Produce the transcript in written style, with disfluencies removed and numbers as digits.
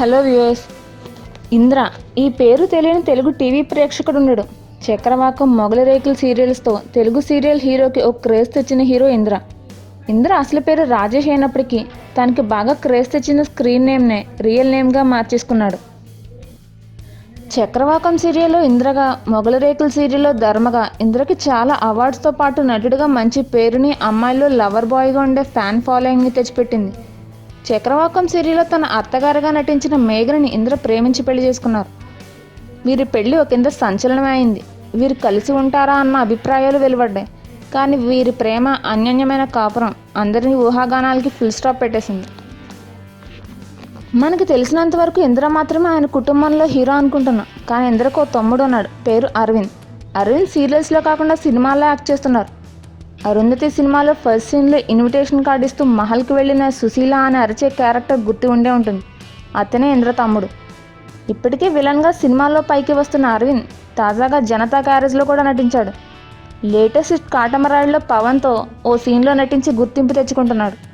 Hello viewers. Indra ఈ పేరు తెలియని తెలుగు టీవీ ప్రేక్షకుడు ఉండడు. చక్రవాకం మొగలి రేకుల సీరియల్స్తో తెలుగు సీరియల్ హీరోకి ఒక క్రేజ్ తెచ్చిన హీరో ఇంద్ర. ఇంద్ర అసలు పేరు రాజేష్ అయినప్పటికీ తనకి బాగా క్రేజ్ తెచ్చిన స్క్రీన్ నేమ్నే రియల్ నేమ్గా మార్చేసుకున్నాడు. చక్రవాకం సీరియల్లో ఇంద్రగా, మొగలి రేకుల సీరియల్లో ధర్మగా ఇంద్రకి చాలా అవార్డ్స్తో పాటు నటుడిగా మంచి పేరుని, అమ్మాయిల్లో లవర్ బాయ్గా ఉండే ఫ్యాన్ ఫాలోయింగ్ని తెచ్చిపెట్టింది. చక్రవాకం సీరియల్లో తన అత్తగారుగా నటించిన మేఘని ఇంద్ర ప్రేమించి పెళ్లి చేసుకున్నారు. వీరి పెళ్లి ఒకంత సంచలనమే అయింది. వీరు కలిసి ఉంటారా అన్న అభిప్రాయాలు వెలువడ్డాయి. కానీ వీరి ప్రేమ, అన్యోన్యమైన కాపురం అందరినీ ఊహాగానాలకి ఫుల్ స్టాప్ పెట్టేసింది. మనకు తెలిసినంత వరకు ఇంద్ర మాత్రమే ఆయన కుటుంబంలో హీరో అనుకుంటున్నాం. కానీ ఇంద్రకు ఓ తమ్ముడు ఉన్నాడు, పేరు అరవింద్. అరవింద్ సీరియల్స్లో కాకుండా సినిమాల్లో యాక్ట్ చేస్తున్నారు. అరుంధతి సినిమాలో ఫస్ట్ సీన్లో ఇన్విటేషన్ కార్డు ఇస్తూ మహల్కి వెళ్ళిన సుశీల అని అరిచే క్యారెక్టర్ గుర్తు ఉండే ఉంటుంది. అతనే ఇంద్ర తమ్ముడు. ఇప్పటికే విలన్గా సినిమాల్లో పైకి వస్తున్న అరవింద్ తాజాగా జనతా గ్యారేజ్లో కూడా నటించాడు. లేటెస్ట్ కాటమరాయుడులో పవన్తో ఓ సీన్లో నటించి గుర్తింపు తెచ్చుకుంటున్నాడు.